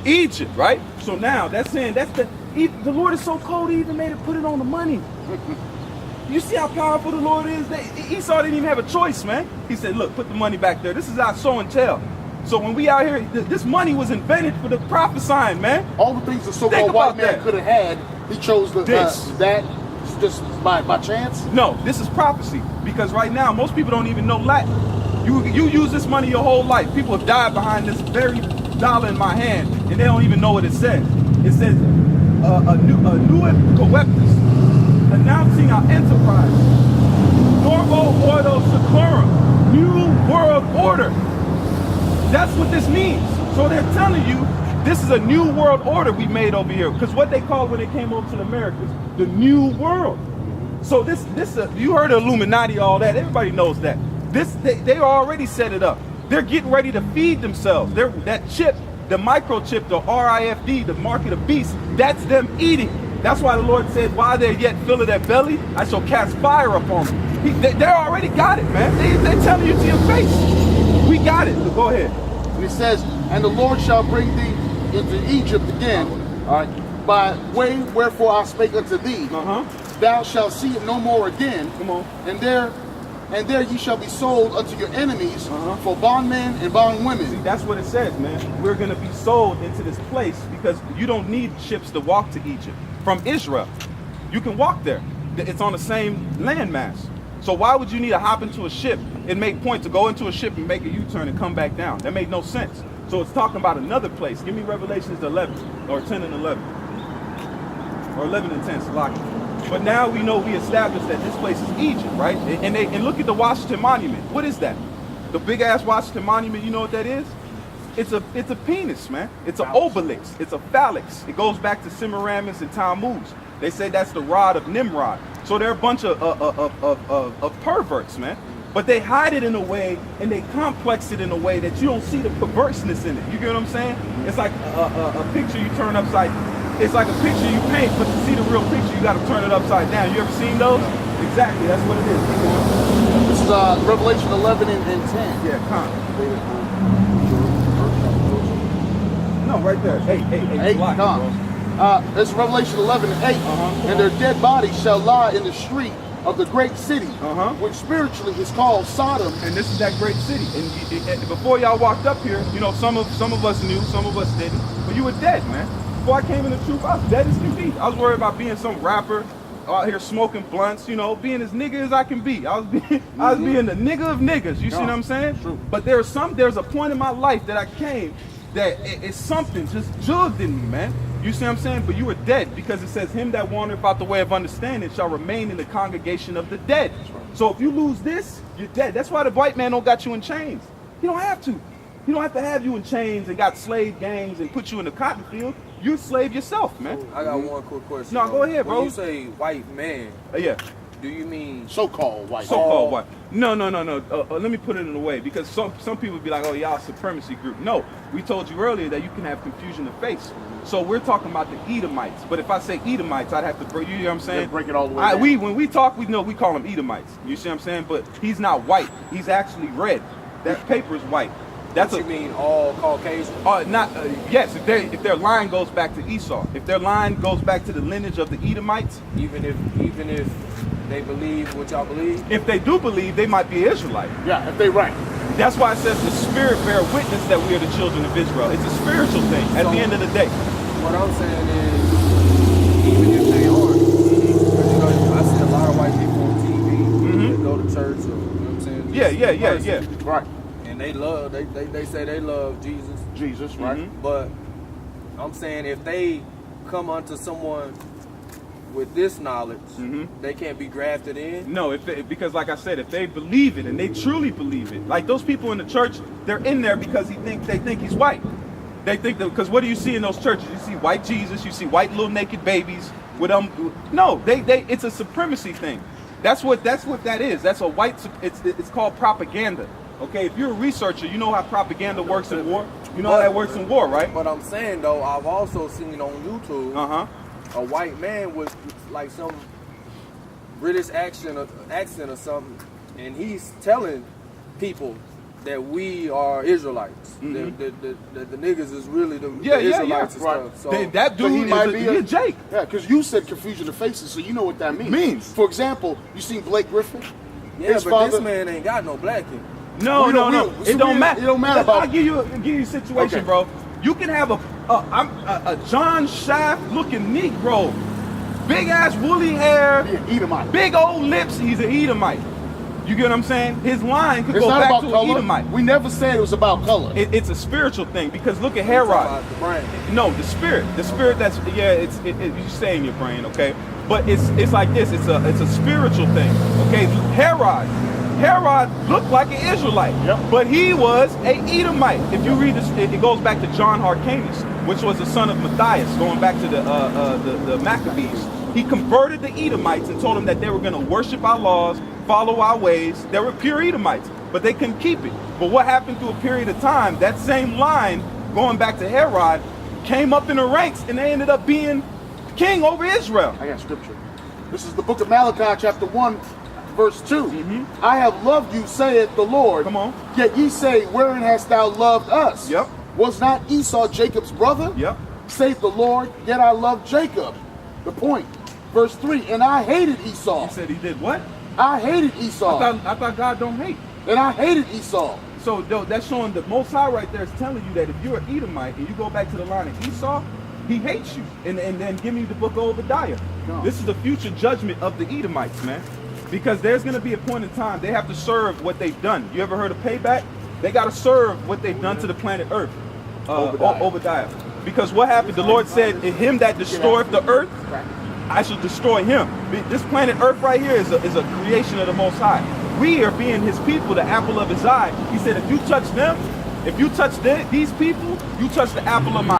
Egypt, right? So now that's saying the Lord is so cold, he even made it put it on the money. You see how powerful the Lord is? Esau didn't even have a choice, man. He said, look, put the money back there. This is our show and tell. So when we out here, this money was invented for the prophesying, man. All the things the so-called white man could have had, he chose that just by chance? No, this is prophecy. Because right now, most people don't even know Latin. You use this money your whole life. People have died behind this very dollar in my hand, and they don't even know what it says. It says, a new coeptus, announcing our enterprise. Norvo Ordo Seclorum, New World Order. That's what this means. So they're telling you this is a new world order we made over here. Because what they called when they came over to the Americas, the New World. So this you heard of Illuminati, all that. Everybody knows that. They already set it up. They're getting ready to feed themselves. That chip, the microchip, the RIFD, the mark of the beast, that's them eating. That's why the Lord said, while they're yet filling their belly, I shall cast fire upon them. They already got it, man. They're telling you to your face. We got it. So go ahead. And it says, and the Lord shall bring thee into Egypt again, all right, by way wherefore I spake unto thee. Thou shalt see it no more again. Come on. And there ye shall be sold unto your enemies for bondmen and bondwomen. See, that's what it says, man. We're going to be sold into this place because you don't need ships to walk to Egypt. From Israel, you can walk there. It's on the same landmass. So why would you need to hop into a ship and make point to go into a ship and make a U-turn and come back down? That made no sense. So it's talking about another place. Give me Revelations 11 or 10 and 11. Or 11 and 10, Salakia. But now we know, we established that this place is Egypt, right? And look at the Washington Monument. What is that? The big ass Washington Monument, you know what that is? It's a penis, man. It's an obelix. It's a phalanx. It goes back to Semiramis and Tammuz. They say that's the rod of Nimrod. So they're a bunch of perverts, man. But they hide it in a way, and they complex it in a way that you don't see the perverseness in it. You get what I'm saying? It's like a picture you turn upside. It's like a picture you paint, but to see the real picture, you got to turn it upside down. You ever seen those? Exactly. That's what it is. This is Revelation 11 and 10. Yeah, no, right there. 8. This is Revelation 11 and 8. And their dead bodies shall lie in the street of the great city, which spiritually is called Sodom. And this is that great city. And before y'all walked up here, you know, some of us knew, some of us didn't. But you were dead, man. Before I came in the truth, I was dead as can be. I was worried about being some rapper out here smoking blunts, you know, being as nigga as I can be. I was being the nigga of niggas. You see what I'm saying? True. But there's a point in my life that I came that it's something just jugged in me, man. You see what I'm saying? But you were dead, because it says, him that wandereth out the way of understanding shall remain in the congregation of the dead. So if you lose this, you're dead. That's why the white man don't got you in chains. He don't have to. He don't have to have you in chains and got slave gangs and put you in the cotton field. You slave yourself, man. I got one quick question. No, go ahead, bro. When you say white man, Yeah. do you mean So-called white. So-called white. No. Let me put it in a way, because some people be like, oh, y'all supremacy group. No, we told you earlier that you can have confusion of face. So we're talking about the Edomites. But if I say Edomites, I'd have to break. You know what I'm saying? Break it all the way down. When we talk, we know we call them Edomites. You see what I'm saying? But he's not white. He's actually red. That paper is white. That's what you mean all Caucasian? Yes, if their line goes back to Esau, if their line goes back to the lineage of the Edomites, even if they believe what y'all believe? If they do believe, they might be Israelite. Yeah, if they right. That's why it says the Spirit bear witness that we are the children of Israel. It's a spiritual thing at the end of the day. What I'm saying is, even if they aren't, because you know, I see a lot of white people on TV that go to church, or, you know what I'm saying? Yeah. Right. And they say they love Jesus. Jesus, right. But I'm saying, if they come unto someone with this knowledge, they can't be grafted in? No, because like I said, if they believe it and they truly believe it, like those people in the church, they're in there because they think he's white. They think that, because what do you see in those churches? You see white Jesus, you see white little naked babies with no, it's a supremacy thing. That's what that is. That's a white. It's called propaganda. Okay, if you're a researcher, you know how propaganda works in war. You know how that works in war, right? But I'm saying though, I've also seen on YouTube a white man with like some British accent or something, and he's telling people that we are Israelites. The niggas is really the Israelites and right. stuff. So That dude he might be a Jake. Yeah, because you said confusion of faces, so you know what that means. Means. For example, you seen Blake Griffin? yeah, His but father, this man ain't got no black in. No. It don't matter. It don't matter about. I'll give you a situation, Okay. bro. You can have a John Shaft looking Negro, big ass woolly hair, Be an Edomite. big old lips. He's an Edomite. You get what I'm saying? His line could It's go not back about to an color. Edomite. We never said it was about color. It's a spiritual thing because look at Talking Herod. about the brand. No, the spirit that's you say in your brain, okay? But it's like this. It's a spiritual thing, okay? Herod looked like an Israelite, Yep. but he was a Edomite. If you read this, it goes back to John Hyrcanus, which was the son of Matthias, going back to the Maccabees. He converted the Edomites and told them that they were going to worship our laws, follow our ways. They were pure Edomites, but they couldn't keep it. But what happened through a period of time, that same line, going back to Herod, came up in the ranks and they ended up being king over Israel. I got scripture. This is the book of Malachi, chapter 1, verse 2. I have loved you, saith the Lord. Come on. Yet ye say, wherein hast thou loved us? Yep. Was not Esau Jacob's brother? Yep. Saith the Lord, yet I loved Jacob. The point. Verse 3, and I hated Esau. He said he did what? I hated Esau. I thought God don't hate. And I hated Esau. So that's showing the Most High right there is telling you that if you're an Edomite and you go back to the line of Esau, he hates you. And then give me the book of Obadiah. No. This is the future judgment of the Edomites, man. Because there's going to be a point in time they have to serve what they've done. You ever heard of payback? They got to serve what they've done to the planet Earth. Obadiah. Because what happened? The Lord said, in him that destroyeth the earth, I shall destroy him. This planet Earth right here is a creation of the Most High. We are being his people, the apple of his eye. He said, if you touch them, if you touch these people, you touch the apple of my